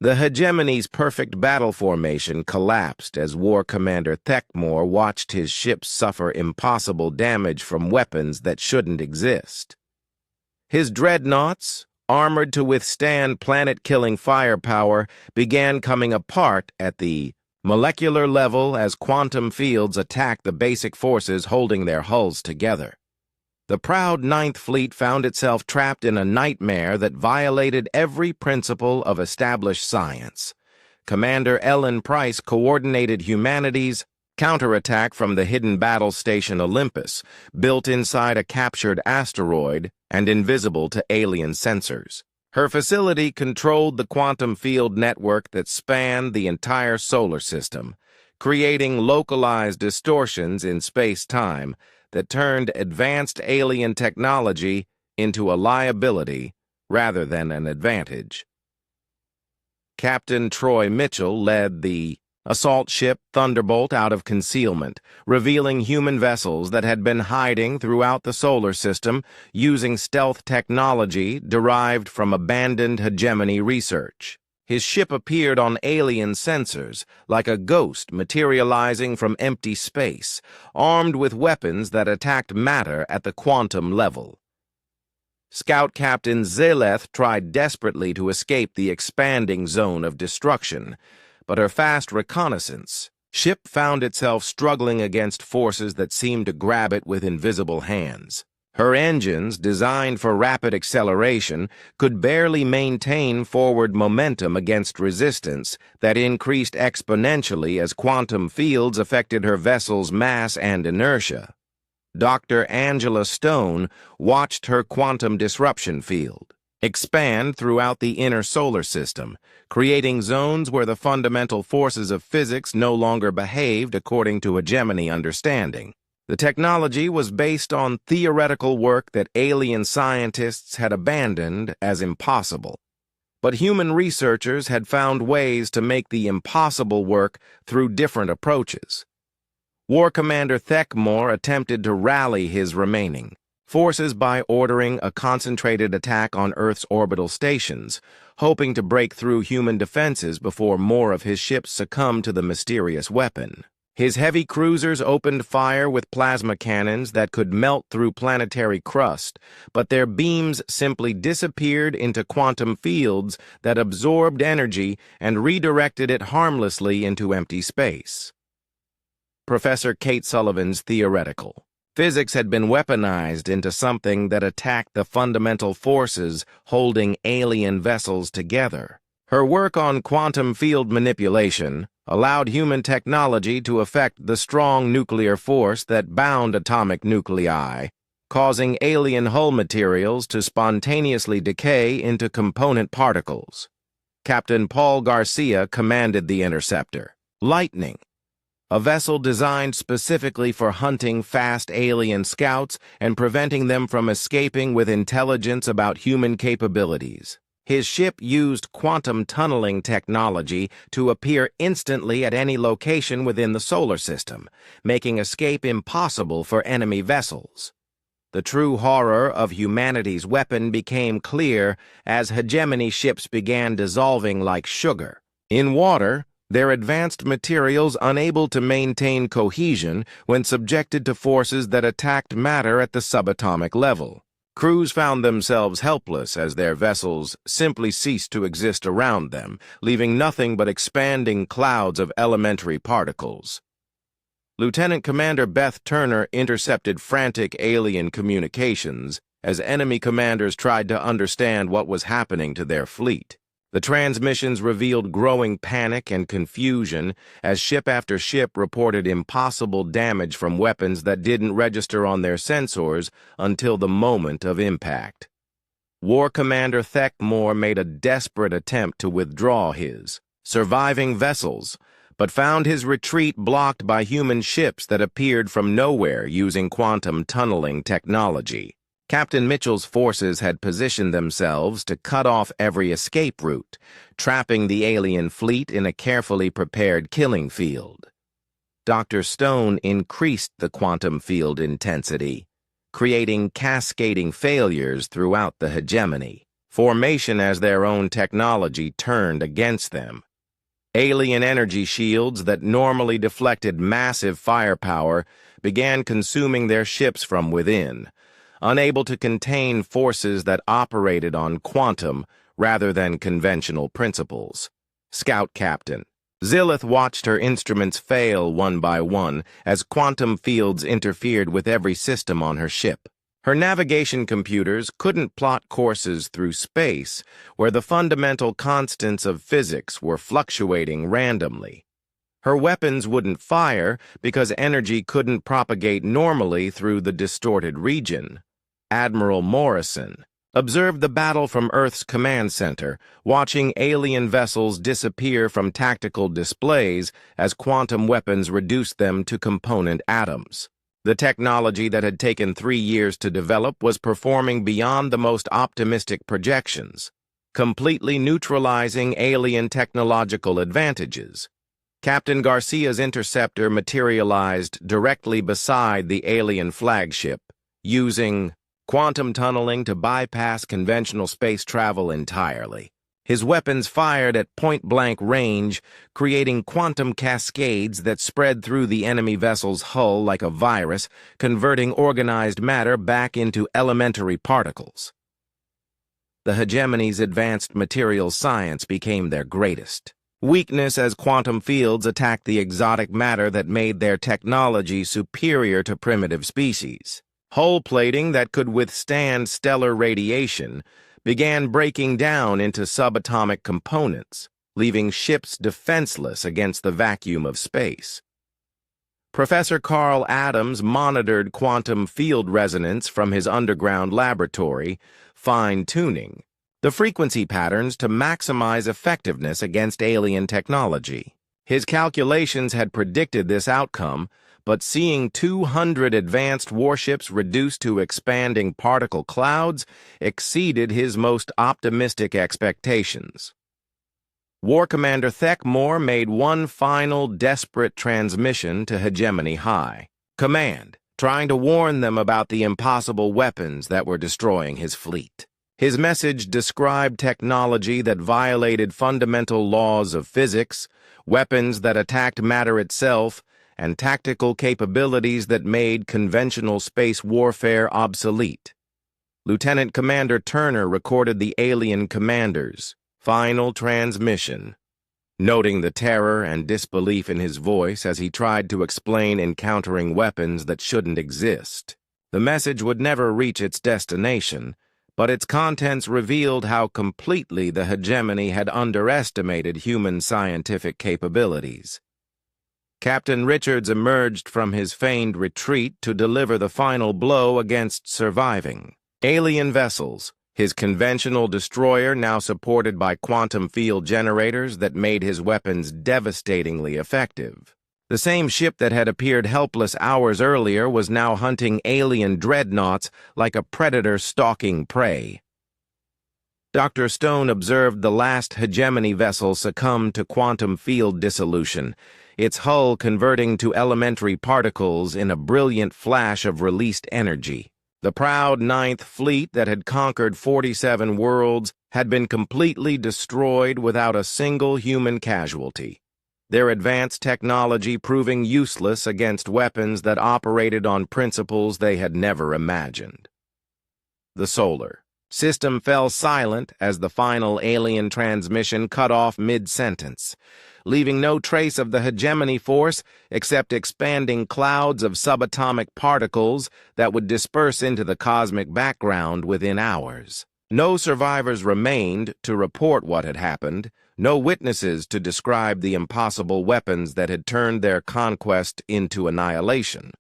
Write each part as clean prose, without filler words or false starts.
The hegemony's perfect battle formation collapsed as War Commander Thekmor watched his ships suffer impossible damage from weapons that shouldn't exist. His dreadnoughts, armored to withstand planet-killing firepower, began coming apart at the molecular level as quantum fields attacked the basic forces holding their hulls together. The proud Ninth Fleet found itself trapped in a nightmare that violated every principle of established science. Commander Ellen Price coordinated humanity's counterattack from the hidden battle station Olympus, built inside a captured asteroid and invisible to alien sensors. Her facility controlled the quantum field network that spanned the entire solar system, creating localized distortions in space-time that turned advanced alien technology into a liability rather than an advantage. Captain Troy Mitchell led the assault ship Thunderbolt out of concealment, revealing human vessels that had been hiding throughout the solar system using stealth technology derived from abandoned hegemony research. His ship appeared on alien sensors, like a ghost materializing from empty space, armed with weapons that attacked matter at the quantum level. Scout Captain Zaleth tried desperately to escape the expanding zone of destruction, but her fast reconnaissance ship found itself struggling against forces that seemed to grab it with invisible hands. Her engines, designed for rapid acceleration, could barely maintain forward momentum against resistance that increased exponentially as quantum fields affected her vessel's mass and inertia. Dr. Angela Stone watched her quantum disruption field expand throughout the inner solar system, creating zones where the fundamental forces of physics no longer behaved according to hegemony understanding. The technology was based on theoretical work that alien scientists had abandoned as impossible. But human researchers had found ways to make the impossible work through different approaches. War Commander Thekmor attempted to rally his remaining forces by ordering a concentrated attack on Earth's orbital stations, hoping to break through human defenses before more of his ships succumbed to the mysterious weapon. His heavy cruisers opened fire with plasma cannons that could melt through planetary crust, but their beams simply disappeared into quantum fields that absorbed energy and redirected it harmlessly into empty space. Professor Kate Sullivan's theoretical physics had been weaponized into something that attacked the fundamental forces holding alien vessels together. Her work on quantum field manipulation allowed human technology to affect the strong nuclear force that bound atomic nuclei, causing alien hull materials to spontaneously decay into component particles. Captain Paul Garcia commanded the interceptor, Lightning, a vessel designed specifically for hunting fast alien scouts and preventing them from escaping with intelligence about human capabilities. His ship used quantum tunneling technology to appear instantly at any location within the solar system, making escape impossible for enemy vessels. The true horror of humanity's weapon became clear as hegemony ships began dissolving like sugar. In water, their advanced materials unable to maintain cohesion when subjected to forces that attacked matter at the subatomic level. Crews found themselves helpless as their vessels simply ceased to exist around them, leaving nothing but expanding clouds of elementary particles. Lieutenant Commander Beth Turner intercepted frantic alien communications as enemy commanders tried to understand what was happening to their fleet. The transmissions revealed growing panic and confusion as ship after ship reported impossible damage from weapons that didn't register on their sensors until the moment of impact. War Commander Thekmor made a desperate attempt to withdraw his surviving vessels, but found his retreat blocked by human ships that appeared from nowhere using quantum tunneling technology. Captain Mitchell's forces had positioned themselves to cut off every escape route, trapping the alien fleet in a carefully prepared killing field. Dr. Stone increased the quantum field intensity, creating cascading failures throughout the hegemony. formation as their own technology turned against them. Alien energy shields that normally deflected massive firepower began consuming their ships from within, unable to contain forces that operated on quantum rather than conventional principles. Scout Captain. Zillith watched her instruments fail one by one as quantum fields interfered with every system on her ship. Her navigation computers couldn't plot courses through space where the fundamental constants of physics were fluctuating randomly. Her weapons wouldn't fire because energy couldn't propagate normally through the distorted region. Admiral Morrison observed the battle from Earth's command center, watching alien vessels disappear from tactical displays as quantum weapons reduced them to component atoms. The technology that had taken 3 years to develop was performing beyond the most optimistic projections, completely neutralizing alien technological advantages. Captain Garcia's interceptor materialized directly beside the alien flagship, using quantum tunneling to bypass conventional space travel entirely. His weapons fired at point-blank range, creating quantum cascades that spread through the enemy vessel's hull like a virus, converting organized matter back into elementary particles. The hegemony's advanced materials science became their greatest weakness as quantum fields attacked the exotic matter that made their technology superior to primitive species. Hull plating that could withstand stellar radiation began breaking down into subatomic components, leaving ships defenseless against the vacuum of space. Professor Carl Adams monitored quantum field resonance from his underground laboratory, fine-tuning the frequency patterns to maximize effectiveness against alien technology. His calculations had predicted this outcome, but seeing 200 advanced warships reduced to expanding particle clouds exceeded his most optimistic expectations. War Commander Thekmore made one final desperate transmission to Hegemony High Command, trying to warn them about the impossible weapons that were destroying his fleet. His message described technology that violated fundamental laws of physics, weapons that attacked matter itself, and tactical capabilities that made conventional space warfare obsolete. Lieutenant Commander Turner recorded the alien commander's final transmission, noting the terror and disbelief in his voice as he tried to explain encountering weapons that shouldn't exist. The message would never reach its destination, but its contents revealed how completely the hegemony had underestimated human scientific capabilities. Captain Richards emerged from his feigned retreat to deliver the final blow against surviving alien vessels, his conventional destroyer now supported by quantum field generators that made his weapons devastatingly effective. The same ship that had appeared helpless hours earlier was now hunting alien dreadnoughts like a predator stalking prey. Dr. Stone observed the last hegemony vessel succumb to quantum field dissolution, its hull converting to elementary particles in a brilliant flash of released energy. The proud Ninth Fleet that had conquered 47 worlds had been completely destroyed without a single human casualty, their advanced technology proving useless against weapons that operated on principles they had never imagined. The solar system fell silent as the final alien transmission cut off mid-sentence, leaving no trace of the hegemony force except expanding clouds of subatomic particles that would disperse into the cosmic background within hours. No survivors remained to report what had happened, no witnesses to describe the impossible weapons that had turned their conquest into annihilation.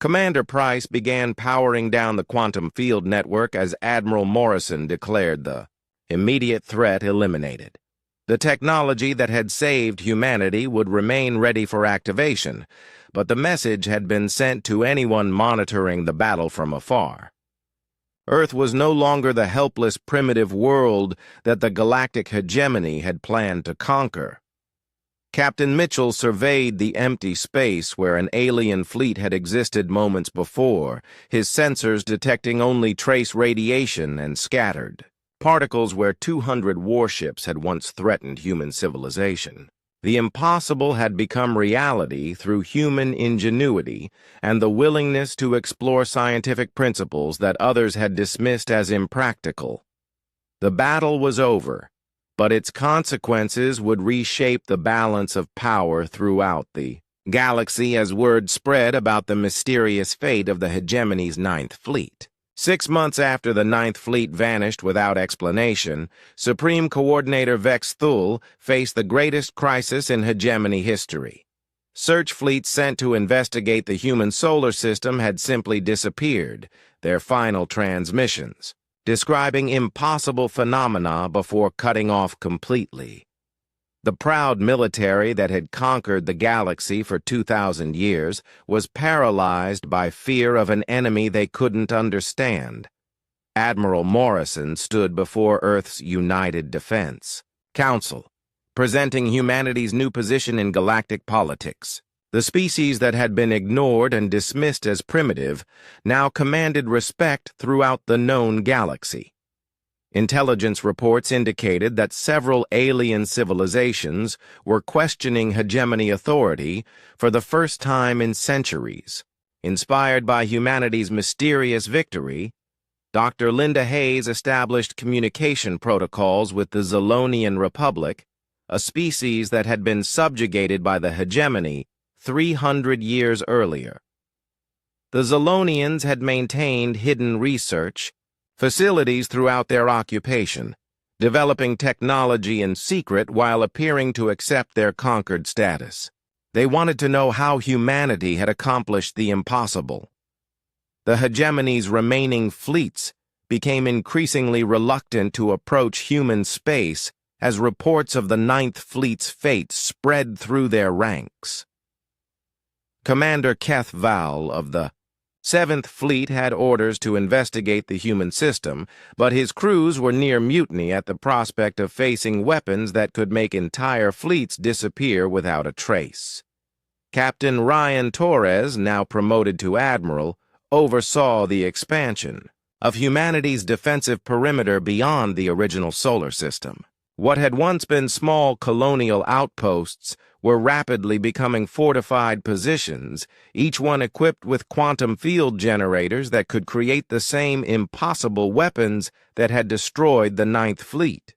Commander Price began powering down the quantum field network as Admiral Morrison declared the immediate threat eliminated. The technology that had saved humanity would remain ready for activation, but the message had been sent to anyone monitoring the battle from afar. Earth was no longer the helpless primitive world that the galactic hegemony had planned to conquer. Captain Mitchell surveyed the empty space where an alien fleet had existed moments before, his sensors detecting only trace radiation and scattered particles where 200 warships had once threatened human civilization. The impossible had become reality through human ingenuity and the willingness to explore scientific principles that others had dismissed as impractical. The battle was over, but its consequences would reshape the balance of power throughout the galaxy as word spread about the mysterious fate of the hegemony's Ninth Fleet. 6 months after the Ninth Fleet vanished without explanation, Supreme Coordinator Vex Thul faced the greatest crisis in hegemony history. Search fleets sent to investigate the human solar system had simply disappeared, their final transmissions describing impossible phenomena before cutting off completely. The proud military that had conquered the galaxy for 2,000 years was paralyzed by fear of an enemy they couldn't understand. Admiral Morrison stood before Earth's United Defense Council, presenting humanity's new position in galactic politics. The species that had been ignored and dismissed as primitive now commanded respect throughout the known galaxy. Intelligence reports indicated that several alien civilizations were questioning hegemony authority for the first time in centuries. Inspired by humanity's mysterious victory, Dr. Linda Hayes established communication protocols with the Zolonian Republic, a species that had been subjugated by the hegemony 300 years earlier. The Zolonians had maintained hidden research facilities throughout their occupation, developing technology in secret while appearing to accept their conquered status. They wanted to know how humanity had accomplished the impossible. The hegemony's remaining fleets became increasingly reluctant to approach human space as reports of the Ninth Fleet's fate spread through their ranks. Commander Keth Val of the Seventh Fleet had orders to investigate the human system, but his crews were near mutiny at the prospect of facing weapons that could make entire fleets disappear without a trace. Captain Ryan Torres, now promoted to admiral, oversaw the expansion of humanity's defensive perimeter beyond the original solar system. What had once been small colonial outposts were rapidly becoming fortified positions, each one equipped with quantum field generators that could create the same impossible weapons that had destroyed the Ninth Fleet.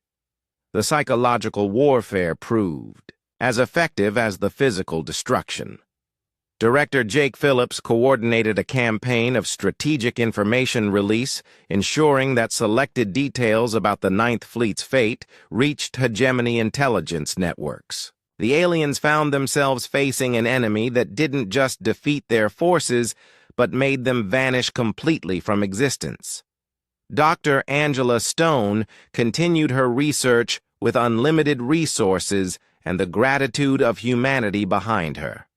The psychological warfare proved as effective as the physical destruction. Director Jake Phillips coordinated a campaign of strategic information release, ensuring that selected details about the Ninth Fleet's fate reached hegemony intelligence networks. The aliens found themselves facing an enemy that didn't just defeat their forces, but made them vanish completely from existence. Dr. Angela Stone continued her research with unlimited resources and the gratitude of humanity behind her.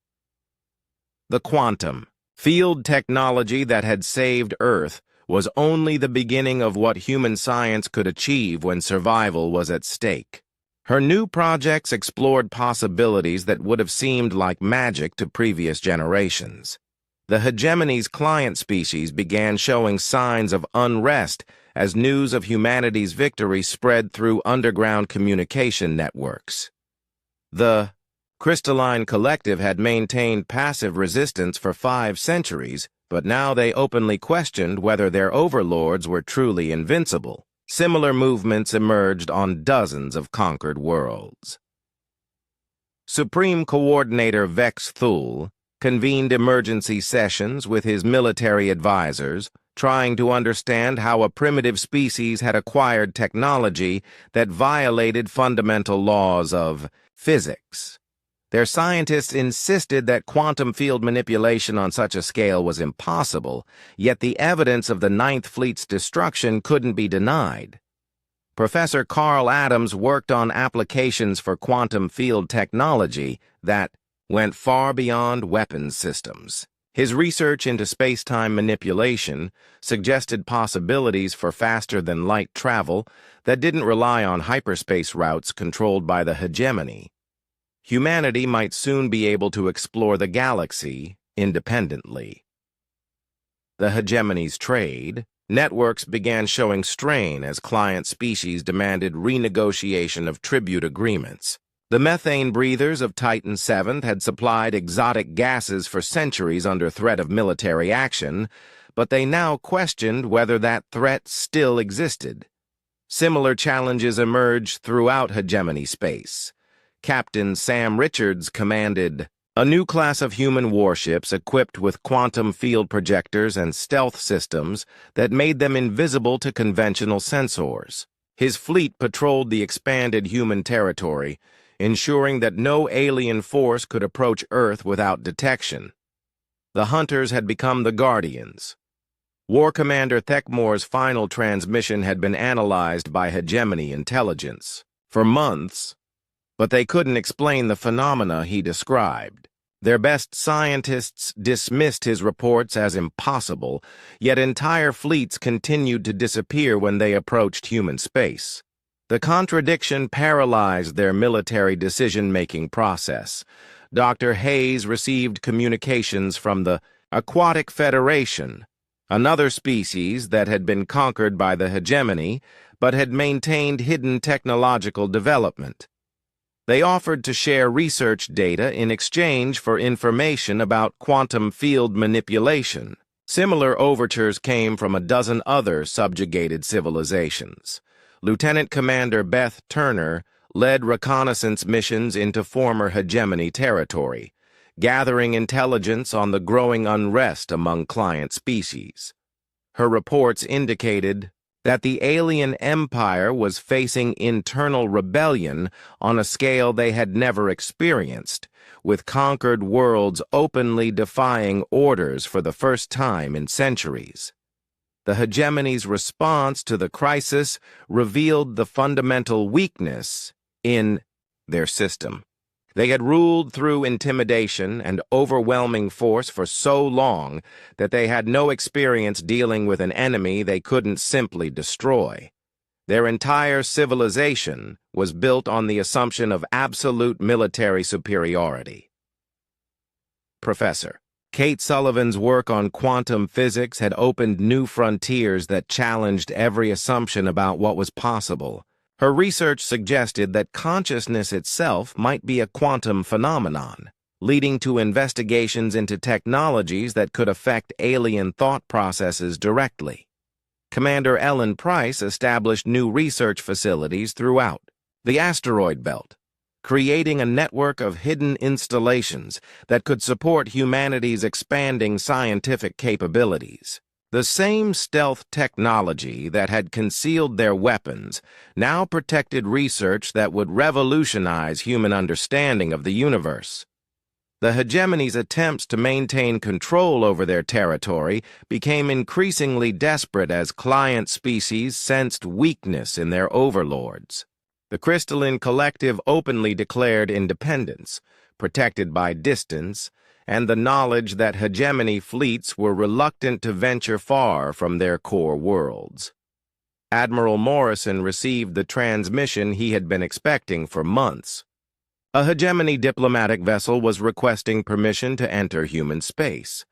The quantum field technology that had saved Earth was only the beginning of what human science could achieve when survival was at stake. Her new projects explored possibilities that would have seemed like magic to previous generations. The hegemony's client species began showing signs of unrest as news of humanity's victory spread through underground communication networks. The Crystalline Collective had maintained passive resistance for 5 centuries, but now they openly questioned whether their overlords were truly invincible. Similar movements emerged on dozens of conquered worlds. Supreme Coordinator Vex Thul convened emergency sessions with his military advisors, trying to understand how a primitive species had acquired technology that violated fundamental laws of physics. Their scientists insisted that quantum field manipulation on such a scale was impossible, yet the evidence of the Ninth Fleet's destruction couldn't be denied. Professor Carl Adams worked on applications for quantum field technology that went far beyond weapons systems. His research into space-time manipulation suggested possibilities for faster-than-light travel that didn't rely on hyperspace routes controlled by the hegemony. humanity might soon be able to explore the galaxy independently. The hegemony's trade networks began showing strain as client species demanded renegotiation of tribute agreements. The methane breathers of Titan VII had supplied exotic gases for centuries under threat of military action, but they now questioned whether that threat still existed. Similar challenges emerged throughout hegemony space. Captain Sam Richards commanded a new class of human warships equipped with quantum field projectors and stealth systems that made them invisible to conventional sensors. His fleet patrolled the expanded human territory, ensuring that no alien force could approach Earth without detection. The Hunters had become the Guardians. War Commander Thekmore's final transmission had been analyzed by hegemony intelligence for months, but they couldn't explain the phenomena he described. Their best scientists dismissed his reports as impossible, yet entire fleets continued to disappear when they approached human space. The contradiction paralyzed their military decision-making process. Dr. Hayes received communications from the Aquatic Federation, another species that had been conquered by the hegemony but had maintained hidden technological development. They offered to share research data in exchange for information about quantum field manipulation. Similar overtures came from a dozen other subjugated civilizations. Lieutenant Commander Beth Turner led reconnaissance missions into former hegemony territory, gathering intelligence on the growing unrest among client species. Her reports indicated that the alien empire was facing internal rebellion on a scale they had never experienced, with conquered worlds openly defying orders for the first time in centuries. The hegemony's response to the crisis revealed the fundamental weakness in their system. They had ruled through intimidation and overwhelming force for so long that they had no experience dealing with an enemy they couldn't simply destroy. Their entire civilization was built on the assumption of absolute military superiority. Professor Kate Sullivan's work on quantum physics had opened new frontiers that challenged every assumption about what was possible. Her research suggested that consciousness itself might be a quantum phenomenon, leading to investigations into technologies that could affect alien thought processes directly. Commander Ellen Price established new research facilities throughout the asteroid belt, creating a network of hidden installations that could support humanity's expanding scientific capabilities. The same stealth technology that had concealed their weapons now protected research that would revolutionize human understanding of the universe. The hegemony's attempts to maintain control over their territory became increasingly desperate as client species sensed weakness in their overlords. The crystalline collective openly declared independence, protected by distance, and the knowledge that hegemony fleets were reluctant to venture far from their core worlds. Admiral Morrison received the transmission he had been expecting for months. A hegemony diplomatic vessel was requesting permission to enter human space,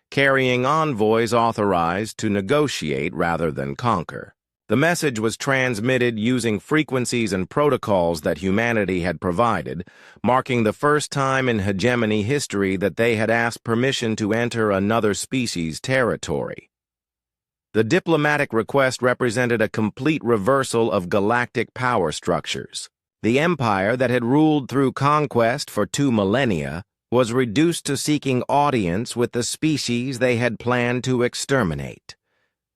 carrying envoys authorized to negotiate rather than conquer. The message was transmitted using frequencies and protocols that humanity had provided, marking the first time in hegemony history that they had asked permission to enter another species' territory. The diplomatic request represented a complete reversal of galactic power structures. The empire that had ruled through conquest for 2 millennia was reduced to seeking audience with the species they had planned to exterminate.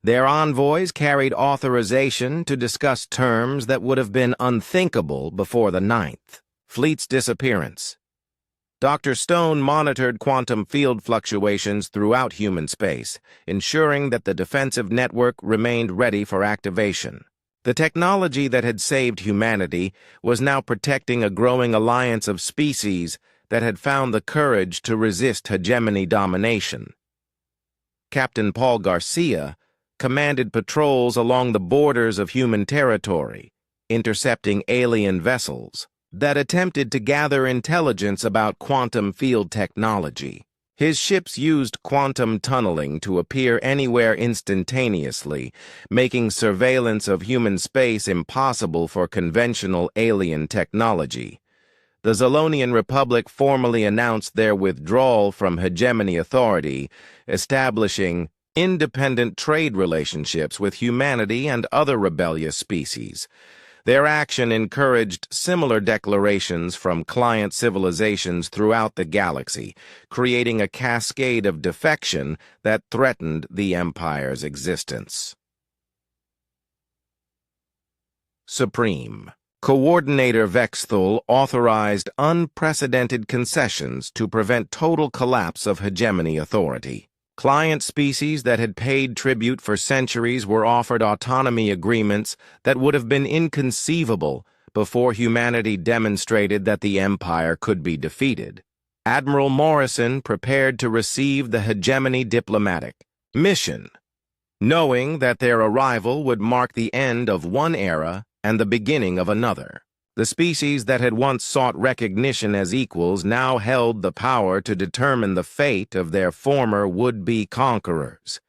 Their envoys carried authorization to discuss terms that would have been unthinkable before the 9th Fleet's disappearance. Dr. Stone monitored quantum field fluctuations throughout human space, ensuring that the defensive network remained ready for activation. The technology that had saved humanity was now protecting a growing alliance of species that had found the courage to resist hegemony domination. Captain Paul Garcia commanded patrols along the borders of human territory, intercepting alien vessels. that attempted to gather intelligence about quantum field technology. His ships used quantum tunneling to appear anywhere instantaneously, making surveillance of human space impossible for conventional alien technology. The Zolonian Republic formally announced their withdrawal from hegemony authority, establishing independent trade relationships with humanity and other rebellious species. Their action encouraged similar declarations from client civilizations throughout the galaxy, creating a cascade of defection that threatened the Empire's existence. Supreme. Coordinator Vexthul authorized unprecedented concessions to prevent total collapse of hegemony authority. Client species that had paid tribute for centuries were offered autonomy agreements that would have been inconceivable before humanity demonstrated that the Empire could be defeated. Admiral Morrison prepared to receive the hegemony diplomatic mission, knowing that their arrival would mark the end of one era and the beginning of another. The species that had once sought recognition as equals now held the power to determine the fate of their former would-be conquerors.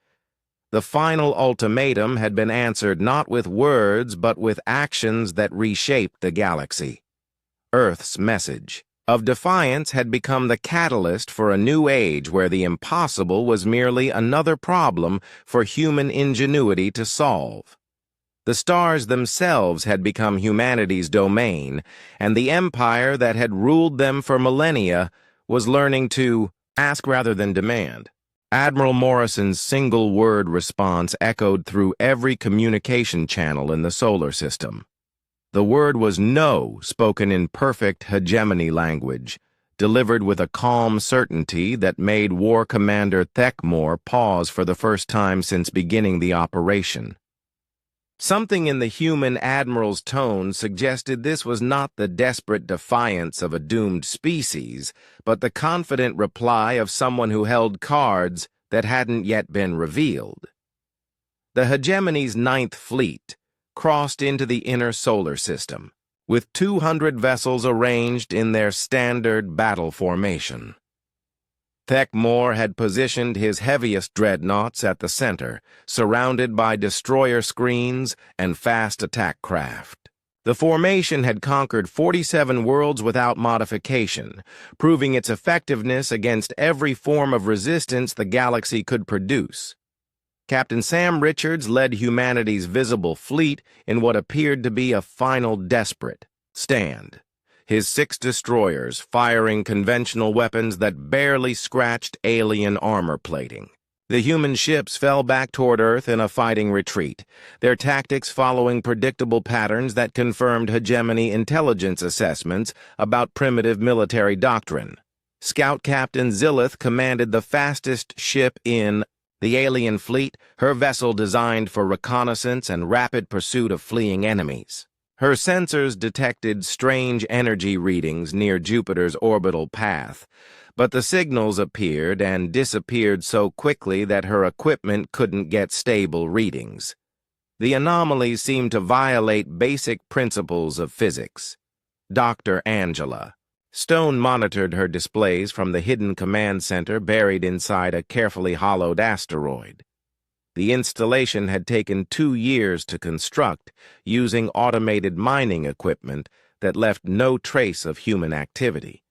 The final ultimatum had been answered not with words but with actions that reshaped the galaxy. Earth's message of defiance had become the catalyst for a new age where the impossible was merely another problem for human ingenuity to solve. The stars themselves had become humanity's domain, and the empire that had ruled them for millennia was learning to ask rather than demand. Admiral Morrison's single-word response echoed through every communication channel in the solar system. The word was no, spoken in perfect hegemony language, delivered with a calm certainty that made War Commander Thekmor pause for the first time since beginning the operation. Something in the human admiral's tone suggested this was not the desperate defiance of a doomed species, but the confident reply of someone who held cards that hadn't yet been revealed. The hegemony's Ninth Fleet crossed into the inner solar system, with 200 vessels arranged in their standard battle formation. Thekmor had positioned his heaviest dreadnoughts at the center, surrounded by destroyer screens and fast attack craft. The formation had conquered 47 worlds without modification, proving its effectiveness against every form of resistance the galaxy could produce. Captain Sam Richards led humanity's visible fleet in what appeared to be a final desperate stand. His 6 destroyers firing conventional weapons that barely scratched alien armor plating. The human ships fell back toward Earth in a fighting retreat, their tactics following predictable patterns that confirmed hegemony intelligence assessments about primitive military doctrine. Scout Captain Zillith commanded the fastest ship in the alien fleet, her vessel designed for reconnaissance and rapid pursuit of fleeing enemies. Her sensors detected strange energy readings near Jupiter's orbital path, but the signals appeared and disappeared so quickly that her equipment couldn't get stable readings. The anomalies seemed to violate basic principles of physics. Dr. Angela Stone monitored her displays from the hidden command center buried inside a carefully hollowed asteroid. The installation had taken 2 years to construct, using automated mining equipment that left no trace of human activity.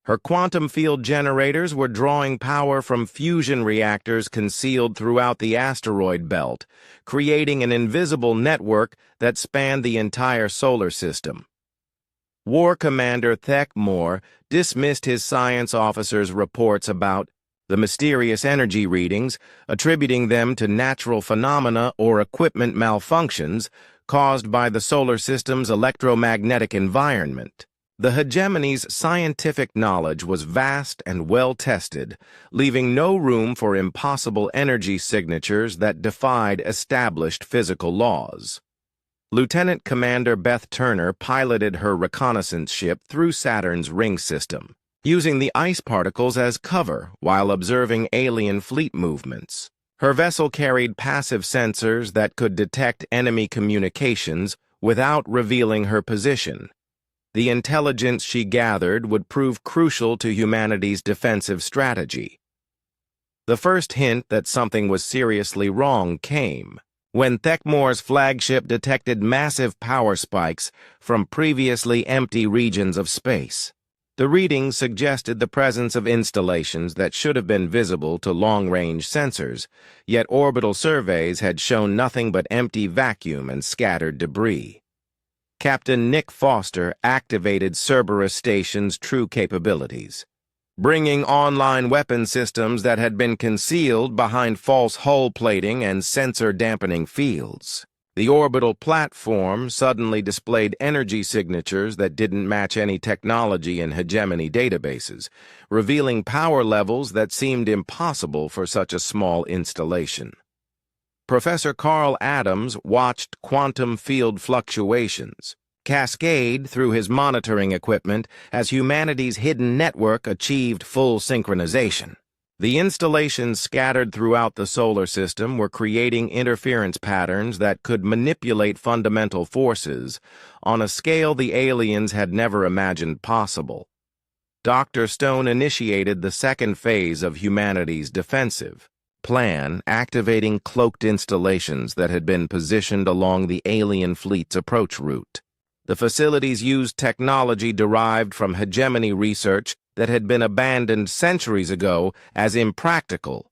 Her quantum field generators were drawing power from fusion reactors concealed throughout the asteroid belt, creating an invisible network that spanned the entire solar system. War Commander Thekmor dismissed his science officer's reports about the mysterious energy readings, attributing them to natural phenomena or equipment malfunctions caused by the solar system's electromagnetic environment. The hegemony's scientific knowledge was vast and well-tested, leaving no room for impossible energy signatures that defied established physical laws. Lieutenant Commander Beth Turner piloted her reconnaissance ship through Saturn's ring system, using the ice particles as cover while observing alien fleet movements. Her vessel carried passive sensors that could detect enemy communications without revealing her position. The intelligence she gathered would prove crucial to humanity's defensive strategy. The first hint that something was seriously wrong came when Thekmore's flagship detected massive power spikes from previously empty regions of space. The readings suggested the presence of installations that should have been visible to long-range sensors, yet orbital surveys had shown nothing but empty vacuum and scattered debris. Captain Nick Foster activated Cerberus Station's true capabilities, bringing online weapon systems that had been concealed behind false hull plating and sensor-dampening fields. The orbital platform suddenly displayed energy signatures that didn't match any technology in hegemony databases, revealing power levels that seemed impossible for such a small installation. Professor Carl Adams watched quantum field fluctuations cascade through his monitoring equipment as humanity's hidden network achieved full synchronization. The installations scattered throughout the solar system were creating interference patterns that could manipulate fundamental forces on a scale the aliens had never imagined possible. Dr. Stone initiated the second phase of humanity's defensive plan, activating cloaked installations that had been positioned along the alien fleet's approach route. The facilities used technology derived from hegemony research that had been abandoned centuries ago as impractical,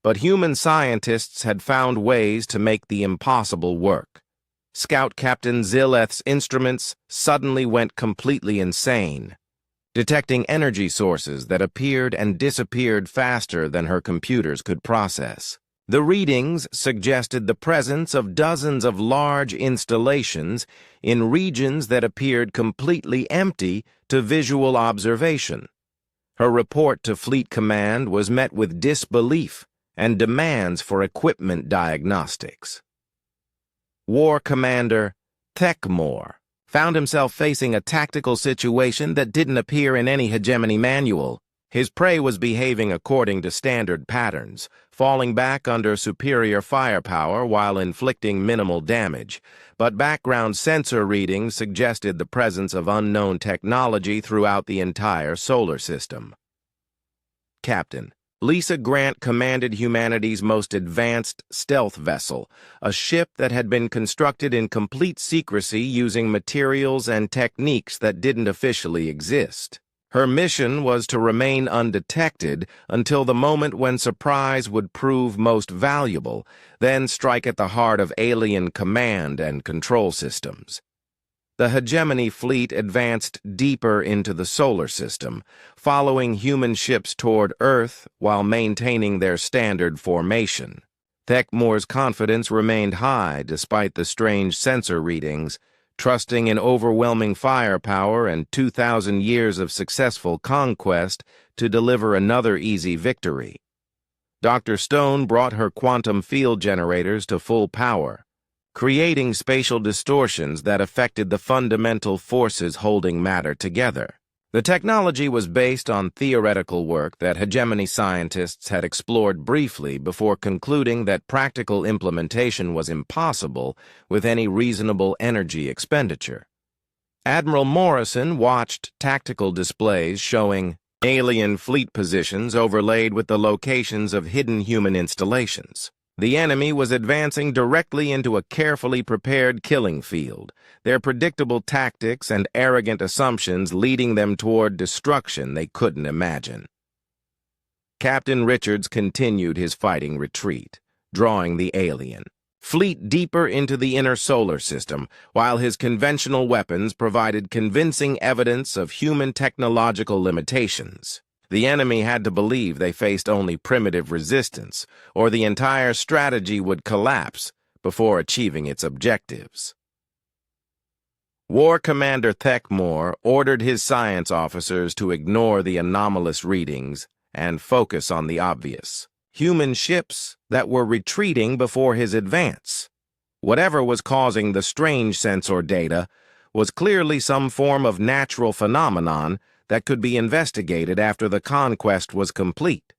but human scientists had found ways to make the impossible work. Scout Captain Zilleth's instruments suddenly went completely insane, detecting energy sources that appeared and disappeared faster than her computers could process. The readings suggested the presence of dozens of large installations in regions that appeared completely empty to visual observation. Her report to Fleet Command was met with disbelief and demands for equipment diagnostics. War Commander Thekmore found himself facing a tactical situation that didn't appear in any hegemony manual. His prey was behaving according to standard patterns, falling back under superior firepower while inflicting minimal damage, but background sensor readings suggested the presence of unknown technology throughout the entire solar system. Captain Lisa Grant commanded humanity's most advanced stealth vessel, a ship that had been constructed in complete secrecy using materials and techniques that didn't officially exist. Her mission was to remain undetected until the moment when surprise would prove most valuable, then strike at the heart of alien command and control systems. The hegemony fleet advanced deeper into the solar system, following human ships toward Earth while maintaining their standard formation. Thekmore's confidence remained high despite the strange sensor readings, trusting in overwhelming firepower and 2,000 years of successful conquest to deliver another easy victory. Dr. Stone brought her quantum field generators to full power, creating spatial distortions that affected the fundamental forces holding matter together. The technology was based on theoretical work that hegemony scientists had explored briefly before concluding that practical implementation was impossible with any reasonable energy expenditure. Admiral Morrison watched tactical displays showing alien fleet positions overlaid with the locations of hidden human installations. The enemy was advancing directly into a carefully prepared killing field, their predictable tactics and arrogant assumptions leading them toward destruction they couldn't imagine. Captain Richards continued his fighting retreat, drawing the alien fleet deeper into the inner solar system, while his conventional weapons provided convincing evidence of human technological limitations. The enemy had to believe they faced only primitive resistance, or the entire strategy would collapse before achieving its objectives. War Commander Thekmore ordered his science officers to ignore the anomalous readings and focus on the obvious: human ships that were retreating before his advance. Whatever was causing the strange sensor data was clearly some form of natural phenomenon that could be investigated after the conquest was complete.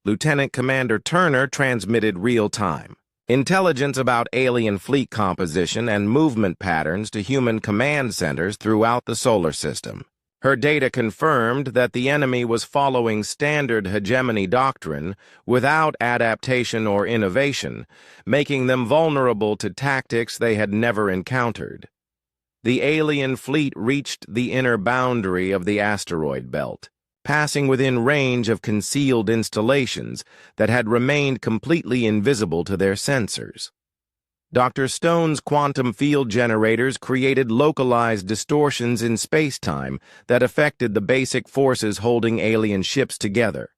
Lieutenant Commander Turner transmitted real-time, intelligence about alien fleet composition and movement patterns to human command centers throughout the solar system. Her data confirmed that the enemy was following standard hegemony doctrine without adaptation or innovation, making them vulnerable to tactics they had never encountered. The alien fleet reached the inner boundary of the asteroid belt, passing within range of concealed installations that had remained completely invisible to their sensors. Dr. Stone's quantum field generators created localized distortions in space-time that affected the basic forces holding alien ships together.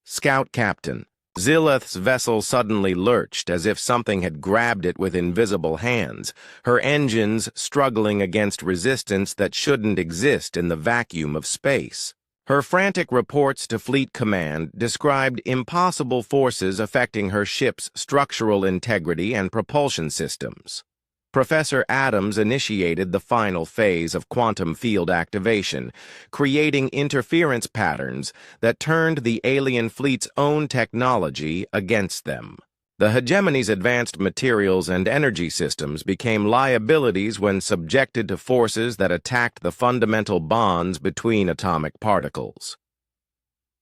Scout Captain, Zillith's vessel suddenly lurched as if something had grabbed it with invisible hands, her engines struggling against resistance that shouldn't exist in the vacuum of space. Her frantic reports to Fleet Command described impossible forces affecting her ship's structural integrity and propulsion systems. Professor Adams initiated the final phase of quantum field activation, creating interference patterns that turned the alien fleet's own technology against them. The hegemony's advanced materials and energy systems became liabilities when subjected to forces that attacked the fundamental bonds between atomic particles.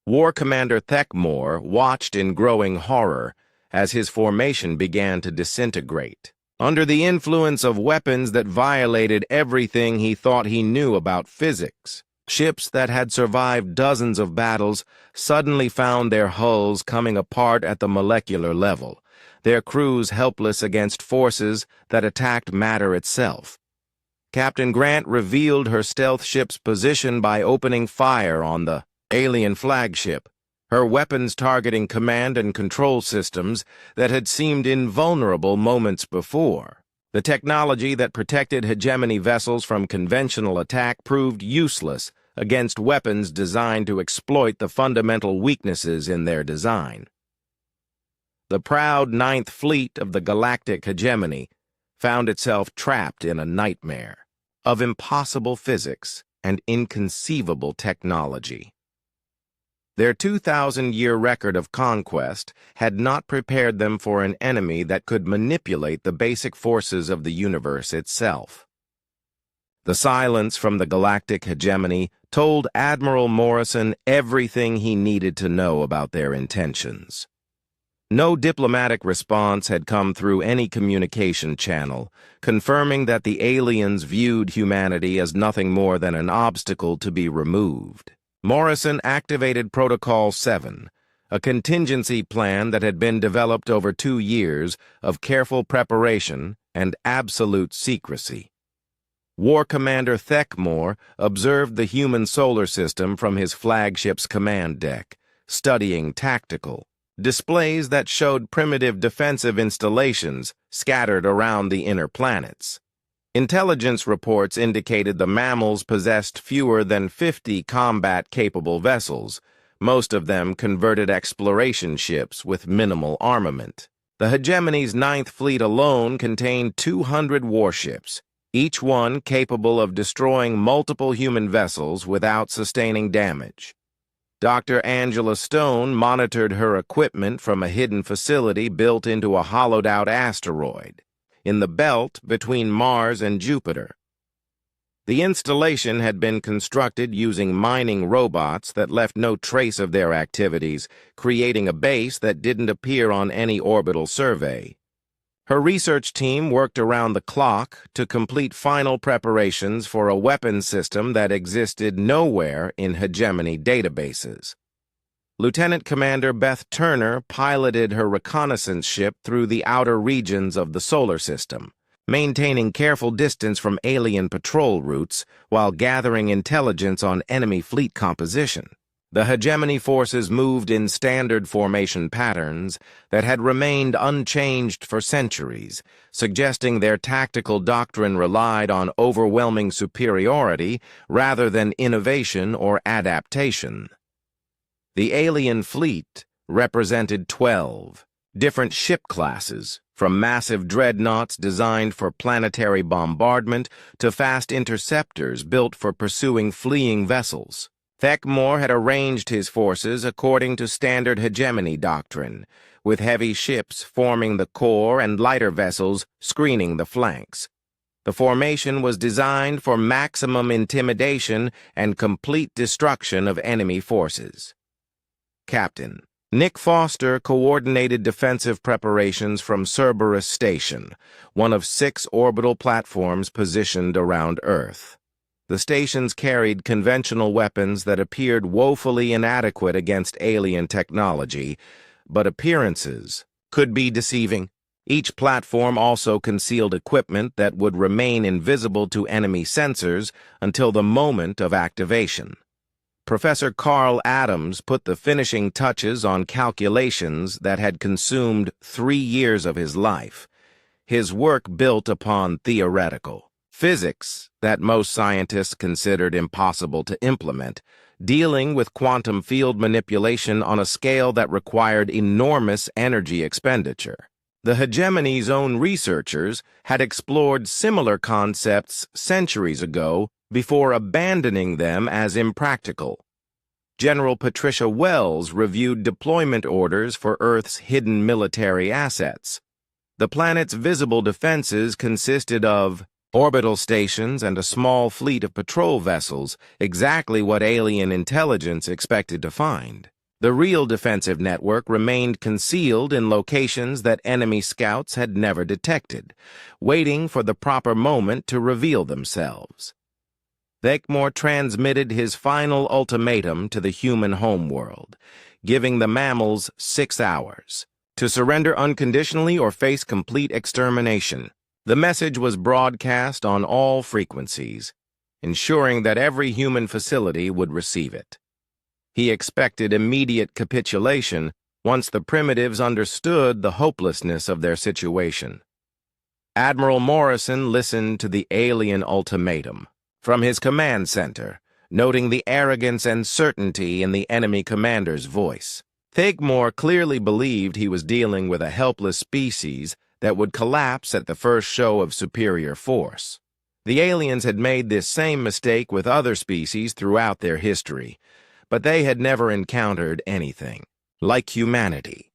War Commander Thekmor watched in growing horror as his formation began to disintegrate. Under the influence of weapons that violated everything he thought he knew about physics, ships that had survived dozens of battles suddenly found their hulls coming apart at the molecular level, their crews helpless against forces that attacked matter itself. Captain Grant revealed her stealth ship's position by opening fire on the alien flagship, her weapons targeting command and control systems that had seemed invulnerable moments before. The technology that protected hegemony vessels from conventional attack proved useless against weapons designed to exploit the fundamental weaknesses in their design. The proud Ninth Fleet of the Galactic Hegemony found itself trapped in a nightmare of impossible physics and inconceivable technology. Their 2,000-year record of conquest had not prepared them for an enemy that could manipulate the basic forces of the universe itself. The silence from the Galactic Hegemony told Admiral Morrison everything he needed to know about their intentions. No diplomatic response had come through any communication channel, confirming that the aliens viewed humanity as nothing more than an obstacle to be removed. Morrison activated Protocol 7, a contingency plan that had been developed over 2 years of careful preparation and absolute secrecy. War Commander Thekmor observed the human solar system from his flagship's command deck, studying tactical displays that showed primitive defensive installations scattered around the inner planets. Intelligence reports indicated the mammals possessed fewer than 50 combat-capable vessels, most of them converted exploration ships with minimal armament. The hegemony's Ninth Fleet alone contained 200 warships, each one capable of destroying multiple human vessels without sustaining damage. Dr. Angela Stone monitored her equipment from a hidden facility built into a hollowed-out asteroid in the belt between Mars and Jupiter. The installation had been constructed using mining robots that left no trace of their activities, creating a base that didn't appear on any orbital survey. Her research team worked around the clock to complete final preparations for a weapons system that existed nowhere in hegemony databases. Lieutenant Commander Beth Turner piloted her reconnaissance ship through the outer regions of the solar system, maintaining careful distance from alien patrol routes while gathering intelligence on enemy fleet composition. The hegemony forces moved in standard formation patterns that had remained unchanged for centuries, suggesting their tactical doctrine relied on overwhelming superiority rather than innovation or adaptation. The alien fleet represented 12 different ship classes, from massive dreadnoughts designed for planetary bombardment to fast interceptors built for pursuing fleeing vessels. Thekmore had arranged his forces according to standard hegemony doctrine, with heavy ships forming the core and lighter vessels screening the flanks. The formation was designed for maximum intimidation and complete destruction of enemy forces. Captain Nick Foster coordinated defensive preparations from Cerberus Station, one of 6 orbital platforms positioned around Earth. The stations carried conventional weapons that appeared woefully inadequate against alien technology, but appearances could be deceiving. Each platform also concealed equipment that would remain invisible to enemy sensors until the moment of activation. Professor Carl Adams put the finishing touches on calculations that had consumed 3 years of his life. His work built upon theoretical physics that most scientists considered impossible to implement, dealing with quantum field manipulation on a scale that required enormous energy expenditure. The hegemony's own researchers had explored similar concepts centuries ago before abandoning them as impractical. General Patricia Wells reviewed deployment orders for Earth's hidden military assets. The planet's visible defenses consisted of orbital stations and a small fleet of patrol vessels, exactly what alien intelligence expected to find. The real defensive network remained concealed in locations that enemy scouts had never detected, waiting for the proper moment to reveal themselves. Thekmore transmitted his final ultimatum to the human homeworld, giving the mammals 6 hours to surrender unconditionally or face complete extermination. The message was broadcast on all frequencies, ensuring that every human facility would receive it. He expected immediate capitulation once the primitives understood the hopelessness of their situation. Admiral Morrison listened to the alien ultimatum from his command center, noting the arrogance and certainty in the enemy commander's voice. Thekmore clearly believed he was dealing with a helpless species that would collapse at the first show of superior force. The aliens had made this same mistake with other species throughout their history, but they had never encountered anything like humanity.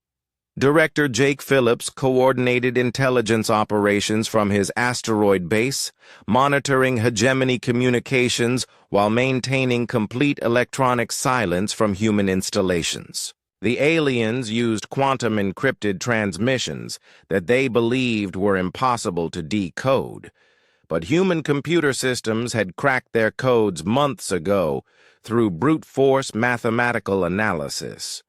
Director Jake Phillips coordinated intelligence operations from his asteroid base, monitoring hegemony communications while maintaining complete electronic silence from human installations. The aliens used quantum-encrypted transmissions that they believed were impossible to decode, but human computer systems had cracked their codes months ago through brute force mathematical analysis.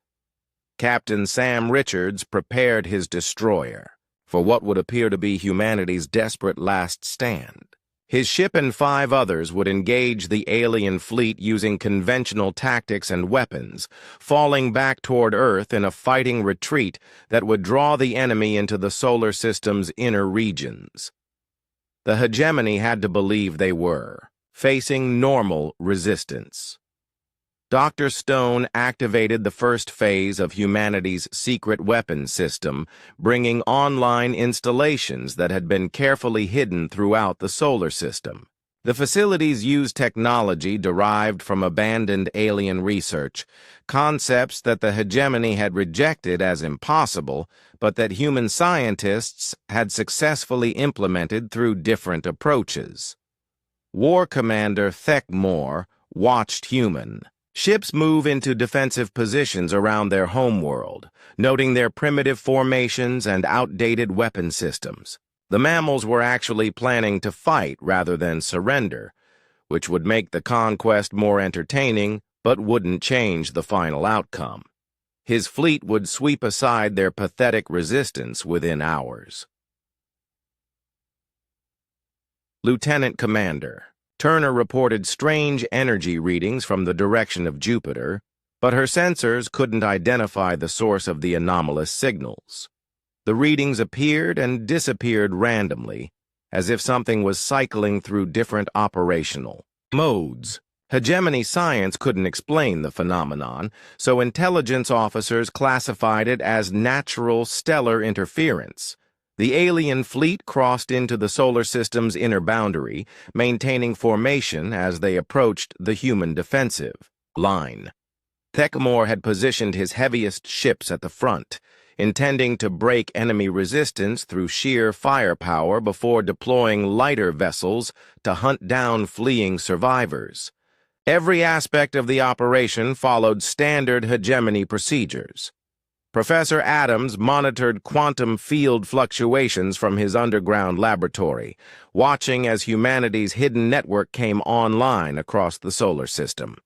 Captain Sam Richards prepared his destroyer for what would appear to be humanity's desperate last stand. His ship and 5 others would engage the alien fleet using conventional tactics and weapons, falling back toward Earth in a fighting retreat that would draw the enemy into the solar system's inner regions. The hegemony had to believe they were facing normal resistance. Dr. Stone activated the first phase of humanity's secret weapons system, bringing online installations that had been carefully hidden throughout the solar system. The facilities used technology derived from abandoned alien research, concepts that the hegemony had rejected as impossible, but that human scientists had successfully implemented through different approaches. War Commander Thekmore watched human ships move into defensive positions around their homeworld, noting their primitive formations and outdated weapon systems. The mammals were actually planning to fight rather than surrender, which would make the conquest more entertaining but wouldn't change the final outcome. His fleet would sweep aside their pathetic resistance within hours. Lieutenant Commander Turner reported strange energy readings from the direction of Jupiter, but her sensors couldn't identify the source of the anomalous signals. The readings appeared and disappeared randomly, as if something was cycling through different operational modes. Hegemony science couldn't explain the phenomenon, so intelligence officers classified it as natural stellar interference. The alien fleet crossed into the solar system's inner boundary, maintaining formation as they approached the human defensive. line. Thekmore had positioned his heaviest ships at the front, intending to break enemy resistance through sheer firepower before deploying lighter vessels to hunt down fleeing survivors. Every aspect of the operation followed standard hegemony procedures. Professor Adams monitored quantum field fluctuations from his underground laboratory, watching as humanity's hidden network came online across the solar system.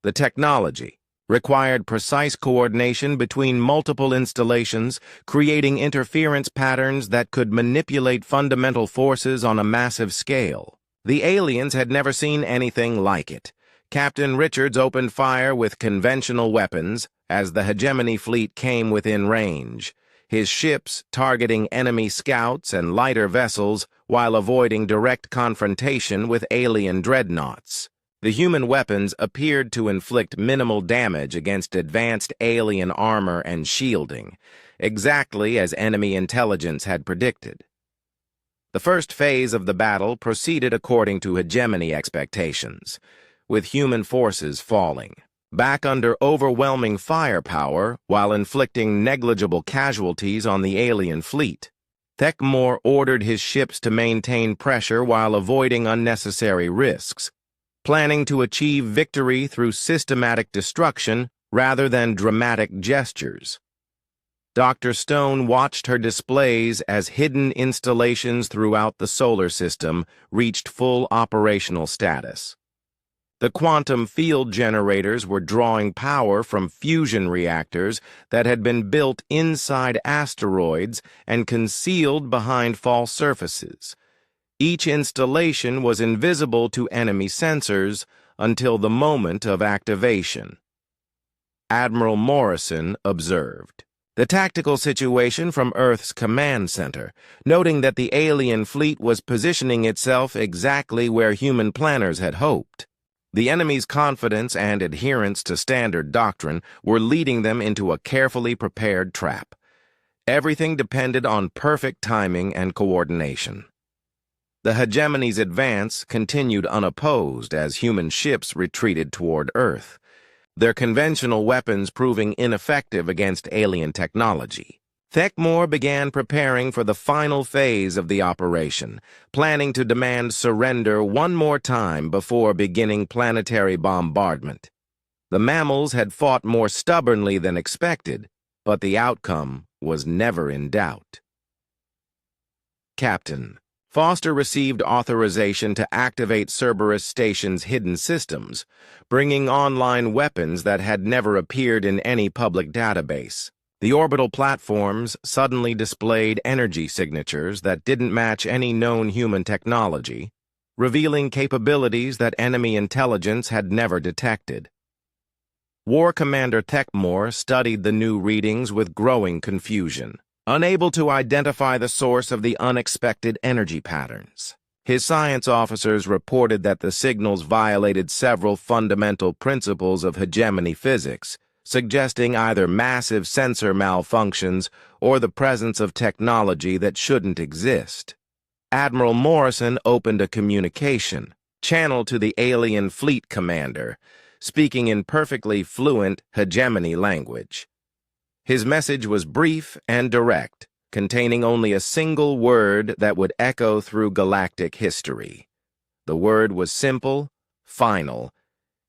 The technology required precise coordination between multiple installations, creating interference patterns that could manipulate fundamental forces on a massive scale. The aliens had never seen anything like it. Captain Richards opened fire with conventional weapons as the hegemony fleet came within range, his ships targeting enemy scouts and lighter vessels while avoiding direct confrontation with alien dreadnoughts. The human weapons appeared to inflict minimal damage against advanced alien armor and shielding, exactly as enemy intelligence had predicted. The first phase of the battle proceeded according to hegemony expectations, with human forces falling back under overwhelming firepower while inflicting negligible casualties on the alien fleet. Thekmore ordered his ships to maintain pressure while avoiding unnecessary risks, planning to achieve victory through systematic destruction rather than dramatic gestures. Dr. Stone watched her displays as hidden installations throughout the solar system reached full operational status. The quantum field generators were drawing power from fusion reactors that had been built inside asteroids and concealed behind false surfaces. Each installation was invisible to enemy sensors until the moment of activation. Admiral Morrison observed the tactical situation from Earth's command center, noting that the alien fleet was positioning itself exactly where human planners had hoped. The enemy's confidence and adherence to standard doctrine were leading them into a carefully prepared trap. Everything depended on perfect timing and coordination. The hegemony's advance continued unopposed as human ships retreated toward Earth, their conventional weapons proving ineffective against alien technology. Thekmore began preparing for the final phase of the operation, planning to demand surrender one more time before beginning planetary bombardment. The mammals had fought more stubbornly than expected, but the outcome was never in doubt. Captain Foster received authorization to activate Cerberus Station's hidden systems, bringing online weapons that had never appeared in any public database. The orbital platforms suddenly displayed energy signatures that didn't match any known human technology, revealing capabilities that enemy intelligence had never detected. War Commander Thekmore studied the new readings with growing confusion, unable to identify the source of the unexpected energy patterns. His science officers reported that the signals violated several fundamental principles of hegemony physics, suggesting either massive sensor malfunctions or the presence of technology that shouldn't exist. Admiral Morrison opened a communication channel to the alien fleet commander, speaking in perfectly fluent hegemony language. His message was brief and direct, containing only a single word that would echo through galactic history. The word was simple, final,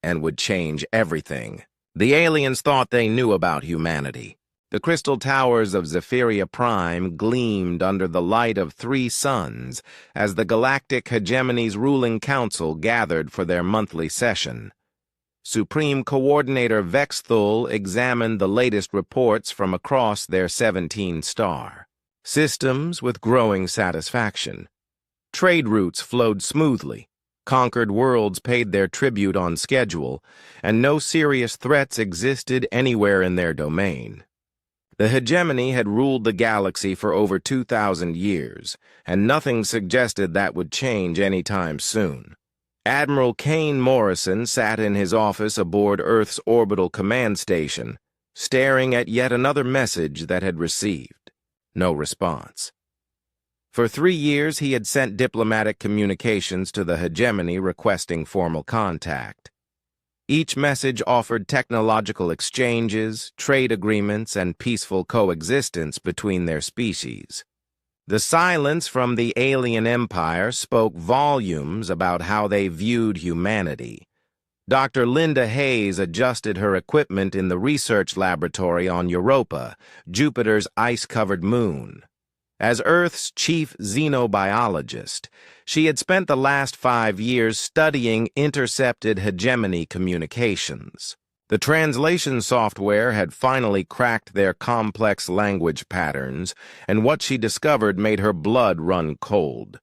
and would change everything. The aliens thought they knew about humanity. The crystal towers of Zephyria Prime gleamed under the light of 3 suns as the Galactic Hegemony's ruling council gathered for their monthly session. Supreme Coordinator Vexthul examined the latest reports from across their 17-star systems with growing satisfaction. Trade routes flowed smoothly. Conquered worlds paid their tribute on schedule, and no serious threats existed anywhere in their domain. The hegemony had ruled the galaxy for over 2,000 years, and nothing suggested that would change anytime soon. Admiral Kane Morrison sat in his office aboard Earth's orbital command station, staring at yet another message that had received no response. For 3 years, he had sent diplomatic communications to the hegemony requesting formal contact. Each message offered technological exchanges, trade agreements, and peaceful coexistence between their species. The silence from the alien empire spoke volumes about how they viewed humanity. Dr. Linda Hayes adjusted her equipment in the research laboratory on Europa, Jupiter's ice-covered moon. As Earth's chief xenobiologist, she had spent the last 5 years studying intercepted hegemony communications. The translation software had finally cracked their complex language patterns, and what she discovered made her blood run cold.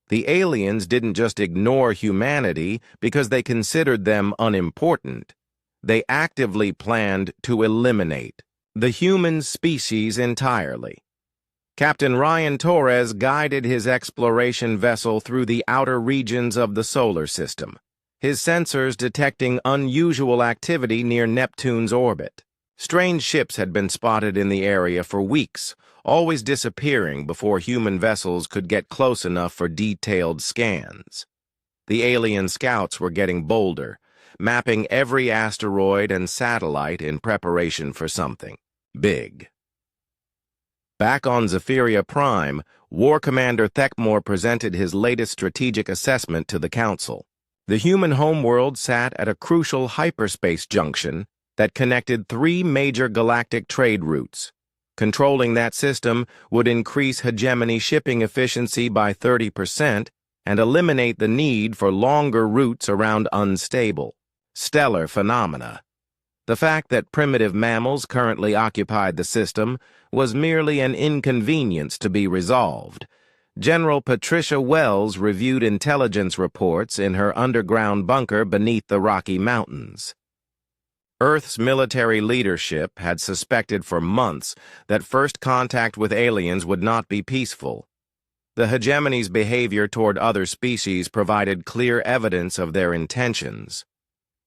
The aliens didn't just ignore humanity because they considered them unimportant. They actively planned to eliminate the human species entirely. Captain Ryan Torres guided his exploration vessel through the outer regions of the solar system, his sensors detecting unusual activity near Neptune's orbit. Strange ships had been spotted in the area for weeks, always disappearing before human vessels could get close enough for detailed scans. The alien scouts were getting bolder, mapping every asteroid and satellite in preparation for something big. Back on Zephyria Prime, War Commander Thekmore presented his latest strategic assessment to the Council. The human homeworld sat at a crucial hyperspace junction that connected 3 major galactic trade routes. Controlling that system would increase hegemony shipping efficiency by 30% and eliminate the need for longer routes around unstable, stellar phenomena. The fact that primitive mammals currently occupied the system was merely an inconvenience to be resolved. General Patricia Wells reviewed intelligence reports in her underground bunker beneath the Rocky Mountains. Earth's military leadership had suspected for months that first contact with aliens would not be peaceful. The hegemony's behavior toward other species provided clear evidence of their intentions.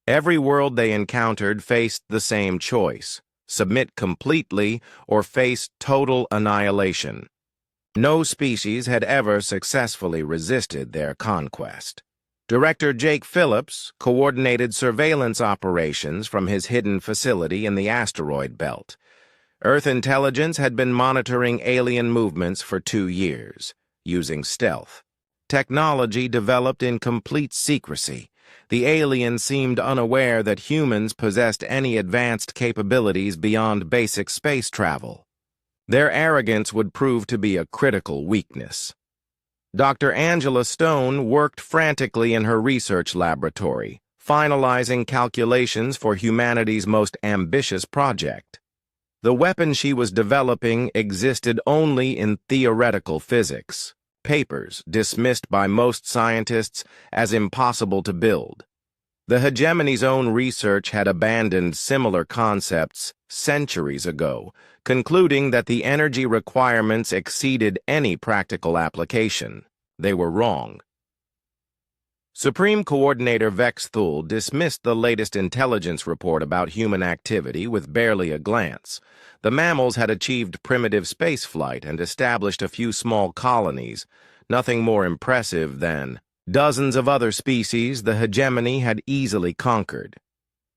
Every world they encountered faced the same choice: submit completely or face total annihilation. No species had ever successfully resisted their conquest. Director Jake Phillips coordinated surveillance operations from his hidden facility in the asteroid belt. Earth intelligence had been monitoring alien movements for 2 years, using stealth. Technology developed in complete secrecy. The aliens seemed unaware that humans possessed any advanced capabilities beyond basic space travel. Their arrogance would prove to be a critical weakness. Dr. Angela Stone worked frantically in her research laboratory, finalizing calculations for humanity's most ambitious project. The weapon she was developing existed only in theoretical physics, papers dismissed by most scientists as impossible to build. The hegemony's own research had abandoned similar concepts centuries ago, concluding that the energy requirements exceeded any practical application. They were wrong. Supreme Coordinator Vex Thul dismissed the latest intelligence report about human activity with barely a glance. The mammals had achieved primitive spaceflight and established a few small colonies, nothing more impressive than dozens of other species the hegemony had easily conquered.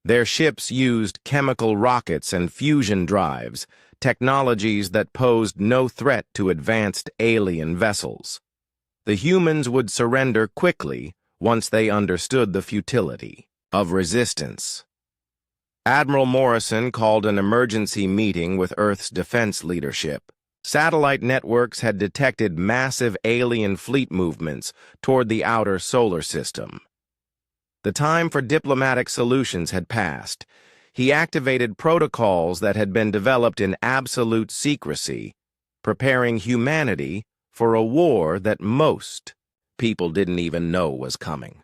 Their ships used chemical rockets and fusion drives, technologies that posed no threat to advanced alien vessels. The humans would surrender quickly once they understood the futility of resistance. Admiral Morrison called an emergency meeting with Earth's defense leadership. Satellite networks had detected massive alien fleet movements toward the outer solar system. The time for diplomatic solutions had passed. He activated protocols that had been developed in absolute secrecy, preparing humanity for a war that most people didn't even know was coming.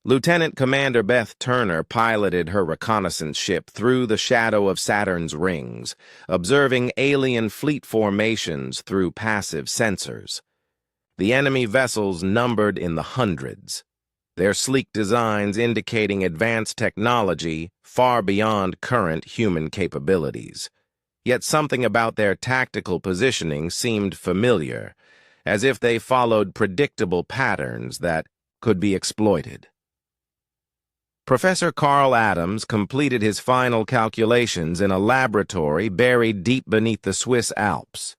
Lieutenant Commander Beth Turner piloted her reconnaissance ship through the shadow of Saturn's rings, observing alien fleet formations through passive sensors. The enemy vessels numbered in the hundreds, their sleek designs indicating advanced technology far beyond current human capabilities. Yet something about their tactical positioning seemed familiar, as if they followed predictable patterns that could be exploited. Professor Carl Adams completed his final calculations in a laboratory buried deep beneath the Swiss Alps.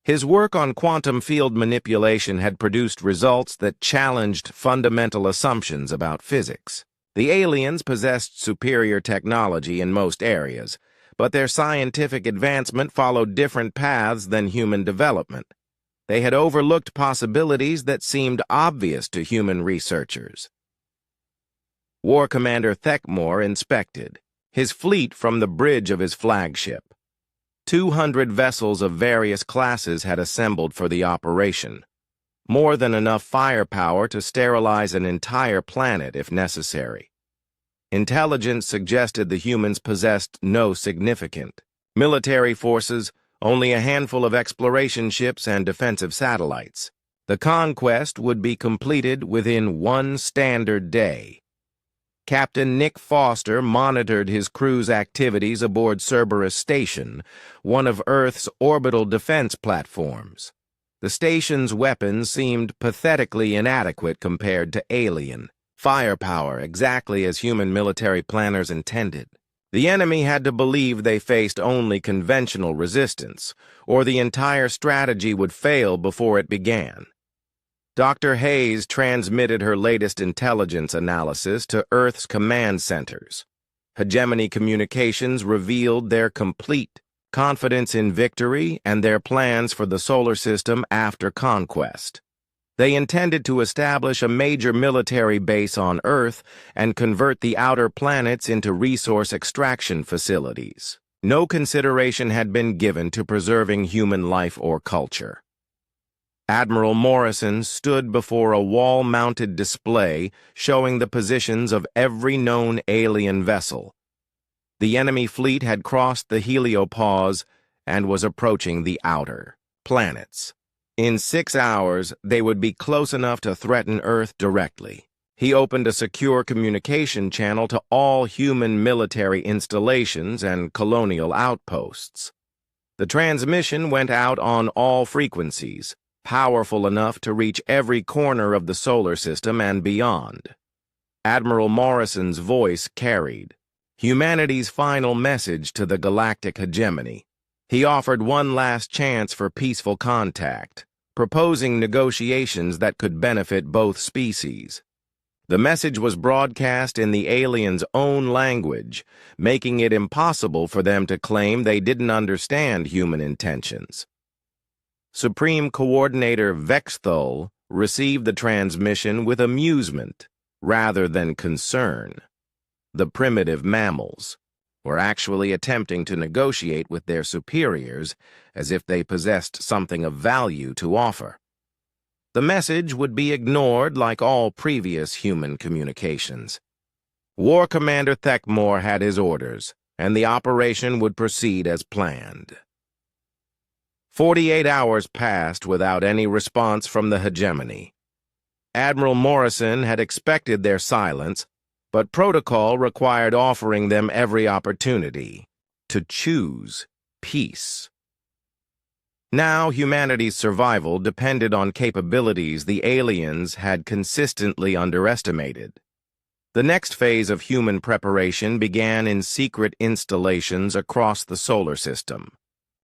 His work on quantum field manipulation had produced results that challenged fundamental assumptions about physics. The aliens possessed superior technology in most areas, but their scientific advancement followed different paths than human development. They had overlooked possibilities that seemed obvious to human researchers. War Commander Thekmor inspected his fleet from the bridge of his flagship. 200 vessels of various classes had assembled for the operation, more than enough firepower to sterilize an entire planet if necessary. Intelligence suggested the humans possessed no significant military forces, only a handful of exploration ships and defensive satellites. The conquest would be completed within one standard day. Captain Nick Foster monitored his crew's activities aboard Cerberus Station, one of Earth's orbital defense platforms. The station's weapons seemed pathetically inadequate compared to alien firepower, exactly as human military planners intended. The enemy had to believe they faced only conventional resistance, or the entire strategy would fail before it began. Dr. Hayes transmitted her latest intelligence analysis to Earth's command centers. Hegemony communications revealed their complete confidence in victory and their plans for the solar system after conquest. They intended to establish a major military base on Earth and convert the outer planets into resource extraction facilities. No consideration had been given to preserving human life or culture. Admiral Morrison stood before a wall-mounted display showing the positions of every known alien vessel. The enemy fleet had crossed the heliopause and was approaching the outer planets. In 6 hours, they would be close enough to threaten Earth directly. He opened a secure communication channel to all human military installations and colonial outposts. The transmission went out on all frequencies, powerful enough to reach every corner of the solar system and beyond. Admiral Morrison's voice carried humanity's final message to the galactic hegemony. He offered one last chance for peaceful contact, proposing negotiations that could benefit both species. The message was broadcast in the aliens' own language, making it impossible for them to claim they didn't understand human intentions. Supreme Coordinator Vexthul received the transmission with amusement rather than concern. The primitive mammals were actually attempting to negotiate with their superiors as if they possessed something of value to offer. The message would be ignored like all previous human communications. War Commander Thekmor had his orders, and the operation would proceed as planned. 48 hours passed without any response from the hegemony. Admiral Morrison had expected their silence, but protocol required offering them every opportunity to choose peace. Now humanity's survival depended on capabilities the aliens had consistently underestimated. The next phase of human preparation began in secret installations across the solar system.